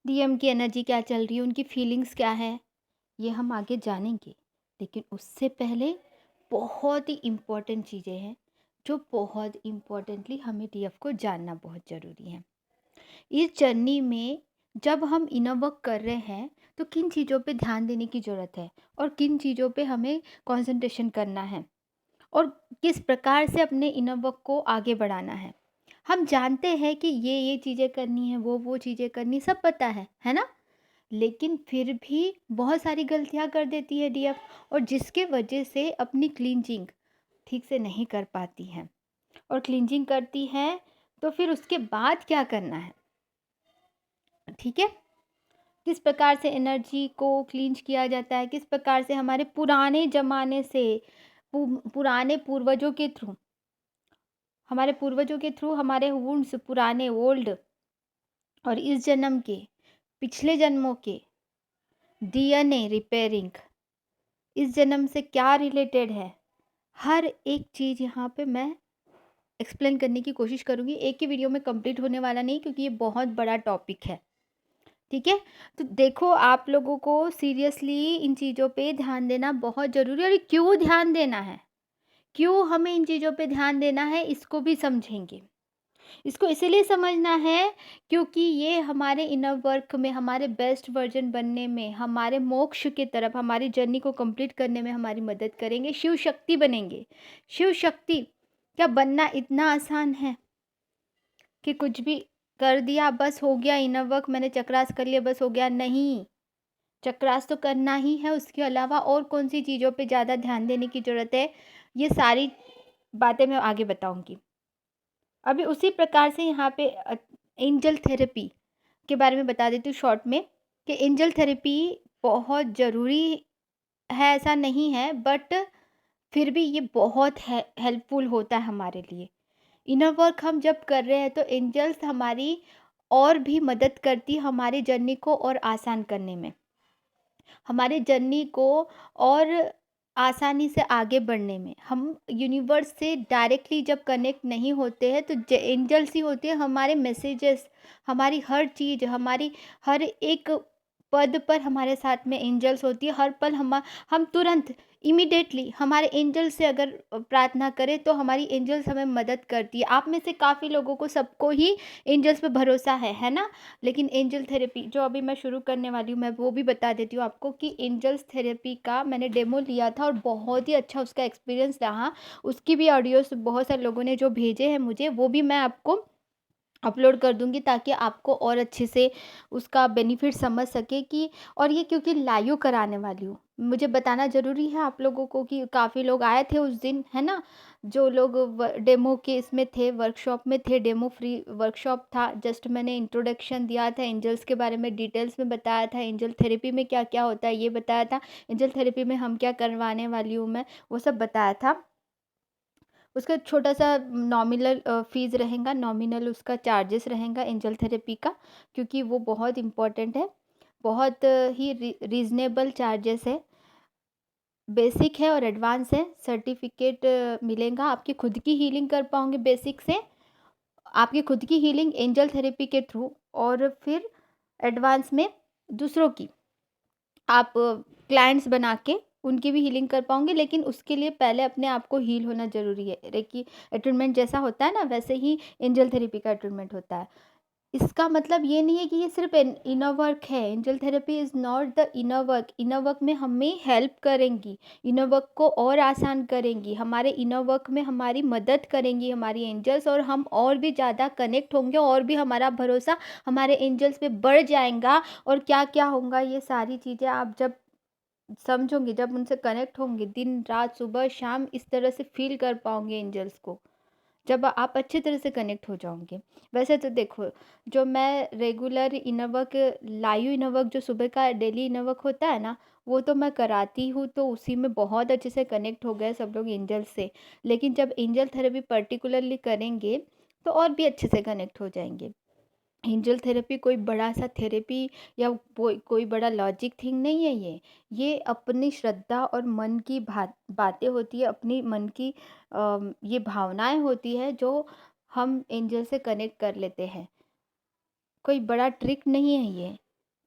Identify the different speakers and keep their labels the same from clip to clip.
Speaker 1: DM की energy क्या चल रही है, उनकी फीलिंग्स क्या है, ये हम आगे जानेंगे। लेकिन उससे पहले बहुत ही इम्पोर्टेंट चीज़ें हैं जो बहुत इम्पोर्टेंटली हमें डीएफ को जानना बहुत ज़रूरी है। इस जर्नी में जब हम इनर वर्क कर रहे हैं तो किन चीज़ों पे ध्यान देने की ज़रूरत है और किन चीज़ों पे हमें कंसंट्रेशन करना है और किस प्रकार से अपने इनर वर्क को आगे बढ़ाना है। हम जानते हैं कि ये चीज़ें करनी है, वो चीज़ें करनी, सब पता है ना? लेकिन फिर भी बहुत सारी गलतियाँ कर देती है डीएफ, और जिसके वजह से अपनी क्लींजिंग ठीक से नहीं कर पाती हैं। और क्लींजिंग करती हैं तो फिर उसके बाद क्या करना है, ठीक है? किस प्रकार से एनर्जी को क्लींज किया जाता है, किस प्रकार से हमारे पुराने ज़माने से पुराने पूर्वजों के थ्रू हमारे वुंड्स पुराने ओल्ड और इस जन्म के, पिछले जन्मों के डीएनए रिपेयरिंग इस जन्म से क्या रिलेटेड है, हर एक चीज़ यहाँ पे मैं एक्सप्लेन करने की कोशिश करूँगी। एक ही वीडियो में कंप्लीट होने वाला नहीं, क्योंकि ये बहुत बड़ा टॉपिक है, ठीक है? तो देखो, आप लोगों को सीरियसली इन चीज़ों पे ध्यान देना बहुत ज़रूरी है। और ये क्यों ध्यान देना है, क्यों हमें इन चीज़ों पे ध्यान देना है, इसको भी समझेंगे। इसको इसीलिए समझना है क्योंकि ये हमारे इनर वर्क में, हमारे बेस्ट वर्जन बनने में, हमारे मोक्ष की तरफ, हमारी जर्नी को कंप्लीट करने में हमारी मदद करेंगे। शिव शक्ति बनेंगे। शिव शक्ति क्या बनना इतना आसान है कि कुछ भी कर दिया बस हो गया, इनर वर्क मैंने चक्रास कर लिया बस हो गया? नहीं, चक्रास तो करना ही है। उसके अलावा और कौन सी चीज़ों पे ज़्यादा ध्यान देने की ज़रूरत है, ये सारी बातें मैं आगे बताऊंगी। अभी उसी प्रकार से यहाँ पे एंजल थेरेपी के बारे में बता देती हूँ शॉर्ट में, कि एंजल थेरेपी बहुत ज़रूरी है ऐसा नहीं है, बट फिर भी ये बहुत हेल्पफुल होता है हमारे लिए। इनर वर्क हम जब कर रहे हैं तो एंजल्स हमारी और भी मदद करती है हमारी जर्नी को और आसान करने में, हमारे जर्नी को और आसानी से आगे बढ़ने में। हम यूनिवर्स से डायरेक्टली जब कनेक्ट नहीं होते हैं तो एंजल्स ही होते हैं हमारे मैसेजेस, हमारी हर चीज़, हमारी हर एक पद पर हमारे साथ में एंजल्स होती है। हर पल हम तुरंत इमीडिएटली हमारे एंजल से अगर प्रार्थना करें तो हमारी एंजल्स हमें मदद करती है। आप में से काफ़ी लोगों को, सबको ही एंजल्स पे भरोसा है ना? लेकिन एंजल थेरेपी जो अभी मैं शुरू करने वाली हूँ, मैं वो भी बता देती हूँ आपको कि एंजल्स थेरेपी का मैंने डेमो लिया था और बहुत ही अच्छा उसका एक्सपीरियंस रहा। उसकी भी ऑडियोज़ बहुत सारे लोगों ने जो भेजे हैं मुझे, वो भी मैं आपको अपलोड कर दूँगी ताकि आपको और अच्छे से उसका बेनिफिट समझ सकें कि। और ये क्योंकि लाइव कराने वाली हूँ, मुझे बताना ज़रूरी है आप लोगों को कि काफ़ी लोग आए थे उस दिन, है ना? जो लोग डेमो के इसमें थे, वर्कशॉप में थे, डेमो फ्री वर्कशॉप था। जस्ट मैंने इंट्रोडक्शन दिया था, एंजल्स के बारे में डिटेल्स में बताया था, एंजल थेरेपी में क्या क्या होता है ये बताया था, एंजल थेरेपी में हम क्या करवाने वाली हूँ मैं, वो सब बताया था। उसका छोटा-सा नॉमिनल फ़ीस रहेगा, नॉमिनल उसका चार्जेस रहेगा एंजल थेरेपी का, क्योंकि वो बहुत इम्पोर्टेंट है। बहुत ही रीज़नेबल चार्जेस है। बेसिक है और एडवांस है। सर्टिफ़िकेट मिलेगा, आपकी खुद की हीलिंग कर पाओगे बेसिक से, आपकी खुद की हीलिंग एंजल थेरेपी के थ्रू, और फिर एडवांस में दूसरों की आप क्लाइंट्स बना के उनकी भी हीलिंग कर पाओगे। लेकिन उसके लिए पहले अपने आप को हील होना ज़रूरी है। रेकी अटैटमेंट जैसा होता है ना, वैसे ही एंजल थेरेपी का अटैटमेंट होता है। इसका मतलब ये नहीं है कि ये सिर्फ इनर वर्क है। Angel therapy is not the inner work. Inner work में हमें हेल्प करेंगी, इनर वर्क को और आसान करेंगी, हमारे इनर वर्क में हमारी मदद करेंगी हमारी एंजल्स, और हम और भी ज़्यादा कनेक्ट होंगे और भी हमारा भरोसा हमारे एंजल्स पे बढ़ जाएगा। और क्या क्या होगा, ये सारी चीज़ें आप जब समझोगे, जब उनसे कनेक्ट होंगे, दिन रात सुबह शाम इस तरह से फील कर पाओगे एंजल्स को, जब आप अच्छी तरह से कनेक्ट हो जाओगे। वैसे तो देखो, जो मैं regular inner work, live inner work जो सुबह का डेली इनर वर्क होता है ना, वो तो मैं कराती हूँ, तो उसी में बहुत अच्छे से कनेक्ट हो गए सब लोग एंजल से। लेकिन जब एंजल थेरेपी पर्टिकुलरली करेंगे तो और भी अच्छे से कनेक्ट हो जाएंगे। एंजल थेरेपी कोई बड़ा सा थेरेपी या कोई बड़ा लॉजिक थिंग नहीं है। ये अपनी श्रद्धा और मन की बातें होती है, अपनी मन की ये भावनाएं होती है जो हम एंजल से कनेक्ट कर लेते हैं। कोई बड़ा ट्रिक नहीं है ये।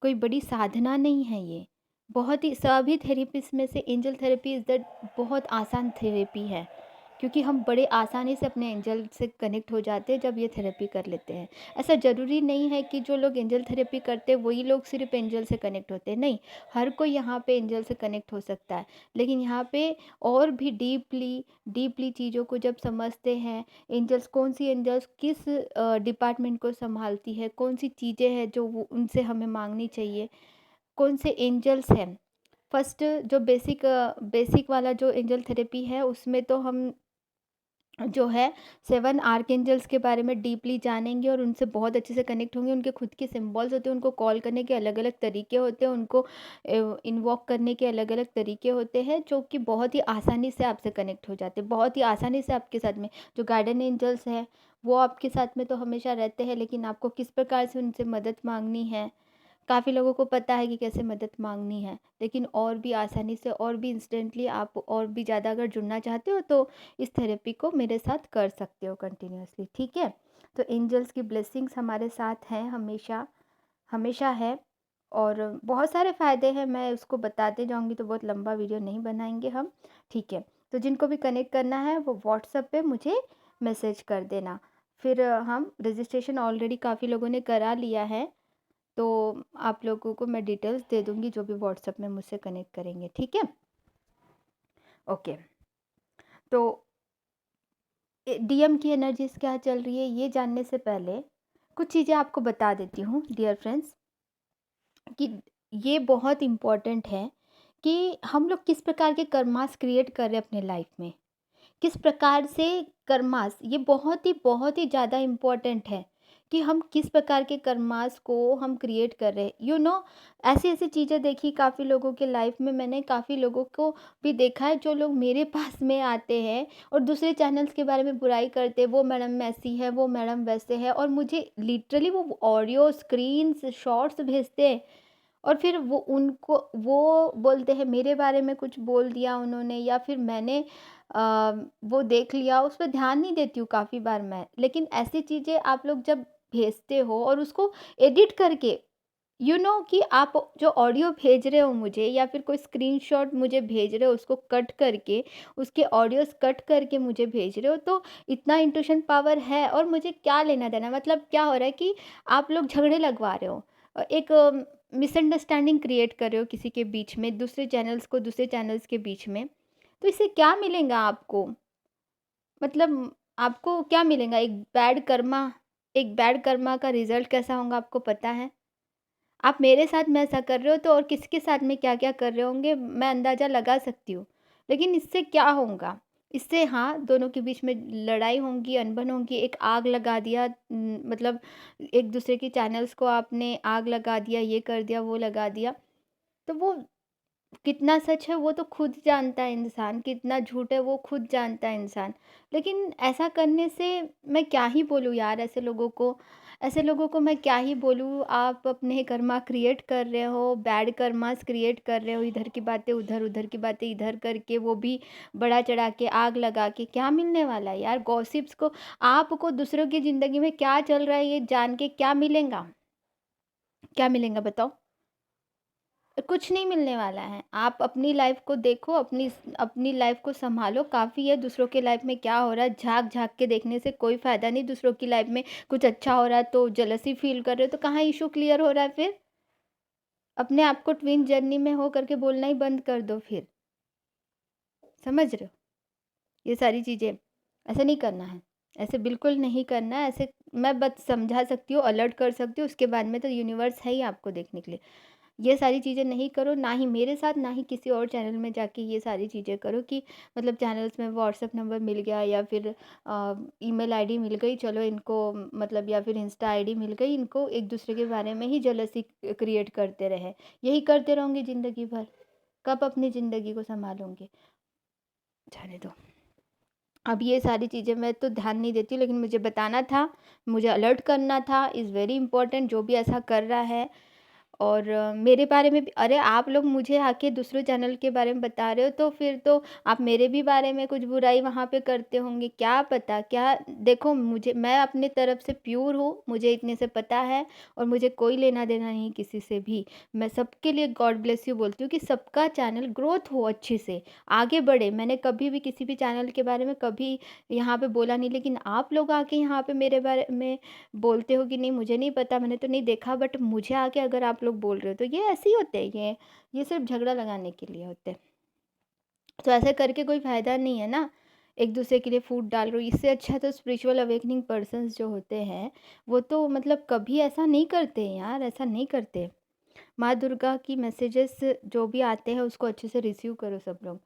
Speaker 1: कोई बड़ी साधना नहीं है ये। बहुत ही सभी थेरेपीज़ में से एंजल थेरेपी इज़ द बहुत आसान थेरेपी है, क्योंकि हम बड़े आसानी से अपने एंजल से कनेक्ट हो जाते हैं जब ये थेरेपी कर लेते हैं। ऐसा ज़रूरी नहीं है कि जो लोग एंजल थेरेपी करते हैं वही लोग सिर्फ़ एंजल से कनेक्ट होते हैं, नहीं, हर कोई यहाँ पे एंजल से कनेक्ट हो सकता है। लेकिन यहाँ पे और भी डीपली डीपली चीज़ों को जब समझते हैं, एंजल्स कौन-सी एंजल्स किस डिपार्टमेंट को सँभालती है, कौन-सी चीज़ें हैं जो वो उनसे हमें माँगनी चाहिए, कौन से एंजल्स हैं। फर्स्ट जो बेसिक वाला जो एंजल थेरेपी है उसमें तो हम जो है 7 आर्कएंजल्स के बारे में डीपली जानेंगे और उनसे बहुत अच्छे से कनेक्ट होंगे। उनके खुद के सिंबल्स होते हैं, उनको कॉल करने के अलग-अलग तरीके होते हैं, उनको इन्वोक करने के अलग-अलग तरीके होते हैं, जो कि बहुत ही आसानी से आपसे कनेक्ट हो जाते हैं, बहुत ही आसानी से आपके साथ में। जो गार्डियन एंजल्स हैं, वो आपके साथ में तो हमेशा रहते हैं, लेकिन आपको किस प्रकार से उनसे मदद माँगनी है, काफ़ी लोगों को पता है कि कैसे मदद माँगनी है, लेकिन और भी आसानी से और भी इंस्टेंटली आप और भी ज़्यादा अगर जुड़ना चाहते हो तो इस थेरेपी को मेरे साथ कर सकते हो कंटिन्यूअसली, ठीक है? तो एंजल्स की ब्लेसिंग्स हमारे साथ हैं हमेशा, हमेशा है, और बहुत सारे फ़ायदे हैं, मैं उसको बताते जाऊँगी तो बहुत लंबा वीडियो नहीं बनाएँगे हम, ठीक है? तो जिनको भी कनेक्ट करना है वो व्हाट्सएप पे मुझे मैसेज कर देना। फिर हम रजिस्ट्रेशन ऑलरेडी काफ़ी लोगों ने करा लिया है, तो आप लोगों को मैं डिटेल्स दे दूँगी जो भी व्हाट्सएप में मुझसे कनेक्ट करेंगे, ठीक है? ओके। तो डीएम की एनर्जीज़ क्या चल रही है ये जानने से पहले कुछ चीज़ें आपको बता देती हूँ डियर फ्रेंड्स, कि ये बहुत इम्पोर्टेंट है कि हम लोग किस प्रकार के कर्मास क्रिएट कर रहे हैं अपने लाइफ में। किस प्रकार से कर्मास, ये बहुत ही ज़्यादा इम्पोर्टेंट है कि हम किस प्रकार के कर्मास को हम क्रिएट कर रहे हैं, ऐसी ऐसी चीज़ें देखी काफ़ी लोगों के लाइफ में, मैंने काफ़ी लोगों को भी देखा है जो लोग मेरे पास में आते हैं और दूसरे चैनल्स के बारे में बुराई करते हैं, वो मैडम ऐसी है, वो मैडम वैसे है, और मुझे लिटरली वो ऑडियो स्क्रीन्स शॉर्ट्स भेजते हैं, और फिर वो बोलते हैं मेरे बारे में कुछ बोल दिया उन्होंने, या फिर मैंने वो देख लिया, उस पे ध्यान नहीं देती हूँ काफ़ी बार मैं। लेकिन ऐसी चीज़ें आप लोग जब भेजते हो और उसको एडिट करके, कि आप जो ऑडियो भेज रहे हो मुझे या फिर कोई स्क्रीनशॉट मुझे भेज रहे हो, उसको कट करके, उसके ऑडियोज़ कट करके मुझे भेज रहे हो, तो इतना इंट्यूशन पावर है, और मुझे क्या लेना-देना। मतलब क्या हो रहा है कि आप लोग झगड़े लगवा रहे हो। एक मिसअंडरस्टैंडिंग क्रिएट कर रहे हो किसी के बीच में, दूसरे चैनल्स के बीच में। तो इससे क्या मिलेगा आपको? मतलब आपको क्या मिलेगा? एक बैड कर्मा का रिज़ल्ट कैसा होगा आपको पता है? आप मेरे साथ में ऐसा कर रहे हो तो और किसके साथ में क्या-क्या कर रहे होंगे मैं अंदाज़ा लगा सकती हूँ। लेकिन इससे क्या होगा? इससे हाँ, दोनों के बीच में लड़ाई होंगी, अनबन होगी, एक आग लगा दिया, मतलब एक-दूसरे के चैनल्स को आपने आग लगा दिया, ये कर दिया, वो लगा दिया। तो वो कितना सच है वो तो खुद जानता है इंसान, कितना झूठ है वो खुद जानता है इंसान। लेकिन ऐसा करने से मैं क्या ही बोलूँ यार ऐसे लोगों को मैं क्या ही बोलूँ, आप अपने कर्मा क्रिएट कर रहे हो, बैड कर्मास क्रिएट कर रहे हो, इधर की बातें उधर, उधर की बातें इधर करके, वो भी बढ़ा चढ़ा के, आग लगा के, क्या मिलने वाला है यार? गॉसिप्स को आपको दूसरों की ज़िंदगी में क्या चल रहा है ये जान के क्या मिलेगा? क्या मिलेगा बताओ? कुछ नहीं मिलने वाला है। आप अपनी लाइफ़ को देखो, अपनी अपनी लाइफ़ को सँभालो, काफ़ी है। दूसरों की लाइफ़ में क्या हो रहा है, झाँक-झाँक के देखने से कोई फ़ायदा नहीं। दूसरों की लाइफ़ में कुछ अच्छा हो रहा है तो जेलसी फ़ील कर रहे हो, तो कहाँ इश्यू क्लियर हो रहा है फिर? अपने आप को ट्विन जर्नी में हो करके बोलना ही बंद कर दो फिर। समझ रहे हो? ये सारी चीज़ें ऐसे नहीं करना है। ऐसे बिल्कुल नहीं करना है। ऐसे मैं बस समझा सकती हूँ, अलर्ट कर सकती हूँ, उसके बाद में तो यूनिवर्स है ही आपको देखने के लिए। ये सारी चीज़ें नहीं करो, ना ही मेरे साथ, ना ही किसी और चैनल में जाके ये सारी चीज़ें करो कि मतलब चैनल्स में व्हाट्सएप नंबर मिल गया या फिर ईमेल आईडी मिल गई, चलो इनको मतलब, या फिर इंस्टा आईडी मिल गई, इनको एक-दूसरे के बारे में ही जेलसी क्रिएट करते रहे। यही करते रहोगे ज़िंदगी भर, कब अपनी ज़िंदगी को सँभालोगे? जाने दो। अब ये सारी चीज़ें मैं तो ध्यान नहीं देती हूँ, लेकिन मुझे बताना था, मुझे अलर्ट करना था, इज़ वेरी इम्पोर्टेंट, जो भी ऐसा कर रहा है और मेरे बारे में भी, अरे आप लोग मुझे आके दूसरे चैनल के बारे में बता रहे हो, तो फिर तो आप मेरे भी बारे में कुछ बुराई वहाँ पे करते होंगे, क्या पता क्या। देखो मुझे, मैं अपनी तरफ से प्योर हूँ, मुझे इतने से पता है, और मुझे कोई लेना देना नहीं किसी से भी। मैं सबके लिए गॉड ब्लेस यू बोलती हूँ कि सबका चैनल ग्रोथ हो, अच्छे से आगे बढ़े। मैंने कभी भी किसी भी चैनल के बारे में कभी यहाँ पे बोला नहीं, लेकिन आप लोग आके यहाँ पे मेरे बारे में बोलते हो कि नहीं मुझे नहीं पता, मैंने तो नहीं देखा, बट मुझे आके अगर आप लोग बोल रहे हो तो ये ऐसे ही होते हैं, ये सिर्फ झगड़ा लगाने के लिए होते हैं। तो ऐसा करके कोई फ़ायदा नहीं है ना, एक दूसरे के लिए फूट डाल रहे हो। इससे अच्छा तो स्पिरिचुअल अवेकनिंग पर्सन्स जो होते हैं वो तो मतलब कभी ऐसा नहीं करते हैं यार, ऐसा नहीं करते। माँ दुर्गा की मैसेजेस जो भी आते हैं उसको अच्छे से रिसीव करो सब लोग।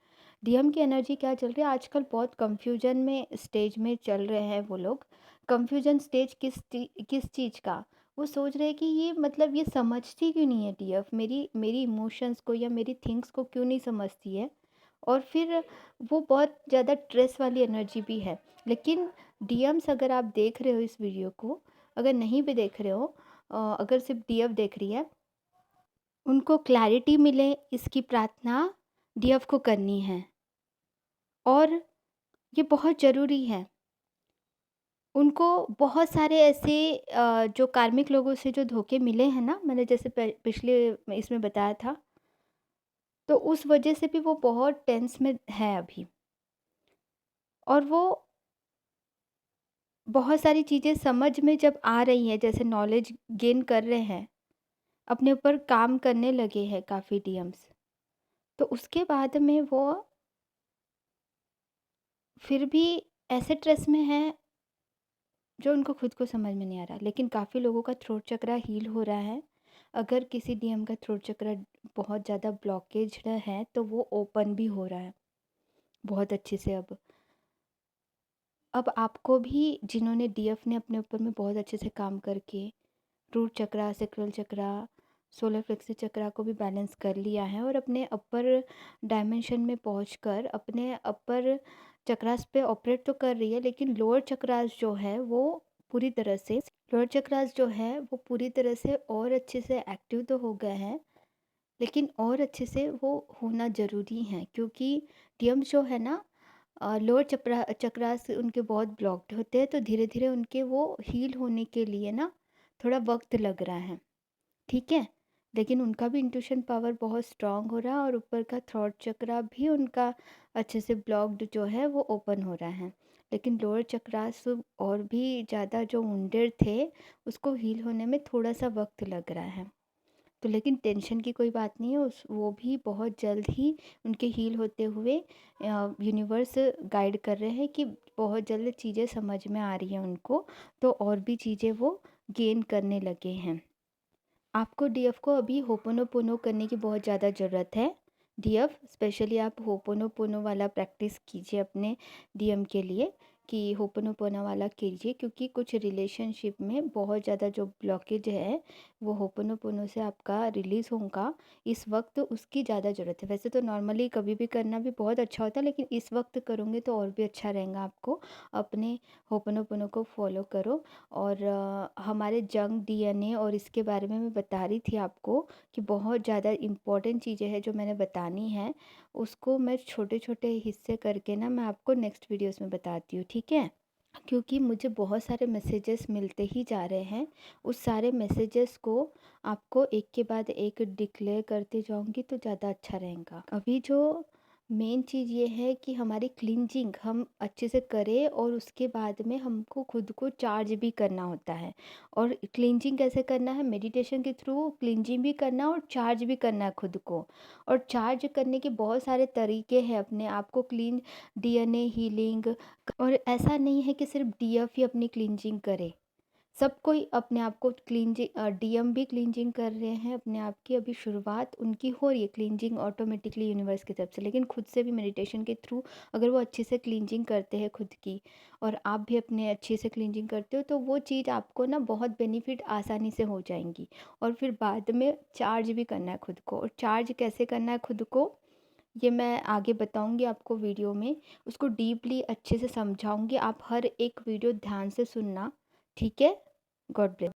Speaker 1: डीएम की एनर्जी क्या चल रही है आजकल, बहुत कंफ्यूजन में स्टेज में चल रहे हैं वो लोग। कंफ्यूजन स्टेज किस चीज़ का, वो सोच रहे हैं कि ये मतलब ये समझती क्यों नहीं है डीएफ, मेरी मेरी इमोशंस को या मेरी थिंग्स को क्यों नहीं समझती है। और फिर वो बहुत ज़्यादा स्ट्रेस वाली एनर्जी भी है। लेकिन डीएम्स अगर आप देख रहे हो इस वीडियो को, अगर नहीं भी देख रहे हो, अगर सिर्फ डीएफ देख रही है, उनको क्लैरिटी मिले इसकी प्रार्थना डीएफ को करनी है, और ये बहुत ज़रूरी है। उनको बहुत सारे ऐसे जो कार्मिक लोगों से जो धोखे मिले हैं ना, मैंने जैसे पिछले इसमें बताया था, तो उस वजह से भी वो बहुत टेंस में है अभी। और वो बहुत सारी चीज़ें समझ में जब आ रही हैं, जैसे नॉलेज गेन कर रहे हैं, अपने ऊपर काम करने लगे हैं काफ़ी डीएम्स, तो उसके बाद में वो फिर भी ऐसे स्ट्रेस में हैं जो उनको खुद को समझ में नहीं आ रहा। लेकिन काफ़ी लोगों का थ्रोट चक्रा हील हो रहा है। अगर किसी डीएम का थ्रोट चक्रा बहुत ज़्यादा ब्लॉकेज्ड है तो वो ओपन भी हो रहा है बहुत अच्छे से। अब आपको भी, जिन्होंने डीएफ ने अपने ऊपर में बहुत अच्छे से काम करके रूट चक्रा, सेक्रल चक्रा, सोलर प्लेक्सस चक्रा को भी बैलेंस कर लिया है, और अपने अपर डायमेंशन में पहुंचकर अपने अपर चक्रास पे ऑपरेट तो कर रही है, लेकिन लोअर चक्रास जो है वो पूरी तरह से, लोअर चक्रास जो है वो पूरी तरह से और अच्छे से एक्टिव तो हो गए हैं, लेकिन और अच्छे से वो होना ज़रूरी है। क्योंकि डीएम्स जो है ना, लोअर चक्रास उनके बहुत ब्लॉक्ड होते हैं, तो धीरे धीरे उनके वो हील होने के लिए ना थोड़ा वक्त लग रहा है, ठीक है। लेकिन उनका भी इंट्यूशन पावर बहुत स्ट्रांग हो रहा है, और ऊपर का थ्रॉट चक्रा भी उनका अच्छे से ब्लॉक्ड जो है वो ओपन हो रहा है। लेकिन लोअर चक्रास और भी ज़्यादा जो वुंडेड थे, उसको हील होने में थोड़ा सा वक्त लग रहा है। तो लेकिन टेंशन की कोई बात नहीं है, उस वो भी बहुत जल्द ही उनके हील होते हुए यूनिवर्स गाइड कर रहे हैं कि बहुत जल्द चीज़ें समझ में आ रही हैं उनको, तो और भी चीज़ें वो गेन करने लगे हैं। आपको डीएफ को अभी होपोनोपोनो करने की बहुत ज़्यादा ज़रूरत है। डीएफ स्पेशली आप होपोनोपोनो वाला प्रैक्टिस कीजिए अपने डीएम के लिए, कि होपोनोपोनो वाला कीजिए, क्योंकि कुछ रिलेशनशिप में बहुत ज़्यादा जो ब्लॉकेज है वो होपोनोपोनो से आपका रिलीज़ होगा इस वक्त, उसकी ज़्यादा ज़रूरत है। वैसे तो नॉर्मली कभी भी करना भी बहुत अच्छा होता है, लेकिन इस वक्त करोगे तो और भी अच्छा रहेगा आपको। अपने होपोनोपोनो को फॉलो करो। और हमारे जंग डीएनए और इसके बारे में मैं बता रही थी आपको कि बहुत ज़्यादा इम्पॉर्टेंट चीज़ें हैं जो मैंने बतानी है, उसको मैं छोटे छोटे हिस्से करके ना मैं आपको नेक्स्ट वीडियोस में बताती हूँ, ठीक है। क्योंकि मुझे बहुत सारे मैसेजेस मिलते ही जा रहे हैं, उस सारे मैसेजेस को आपको एक के बाद एक डिक्लेयर करते जाऊंगी तो ज़्यादा अच्छा रहेगा। अभी जो मेन चीज़ ये है कि हमारी क्लींजिंग हम अच्छे से करें, और उसके बाद में हमको खुद को चार्ज भी करना होता है। और क्लींजिंग कैसे करना है, मेडिटेशन के थ्रू क्लींजिंग भी करना है और चार्ज भी करना है खुद को। और चार्ज करने के बहुत सारे तरीके हैं अपने आप को क्लीन, डीएनए हीलिंग। और ऐसा नहीं है कि सिर्फ डीएफ ही अपनी क्लींजिंग करे, सब कोई अपने आप को क्लींजिंग, डीएम भी क्लींजिंग कर रहे हैं अपने आप की, अभी शुरुआत उनकी हो रही है क्लींजिंग ऑटोमेटिकली यूनिवर्स की तरफ से। लेकिन खुद से भी मेडिटेशन के थ्रू अगर वो अच्छे से क्लींजिंग करते हैं खुद की, और आप भी अपने अच्छे से क्लींजिंग करते हो, तो वो चीज़ आपको ना बहुत बेनिफिट आसानी से हो जाएंगी। और फिर बाद में चार्ज भी करना है खुद को, और चार्ज कैसे करना है खुद को ये मैं आगे बताऊंगी आपको वीडियो में, उसको डीपली अच्छे से समझाऊंगी। आप हर एक वीडियो ध्यान से सुनना, ठीक है। God bless.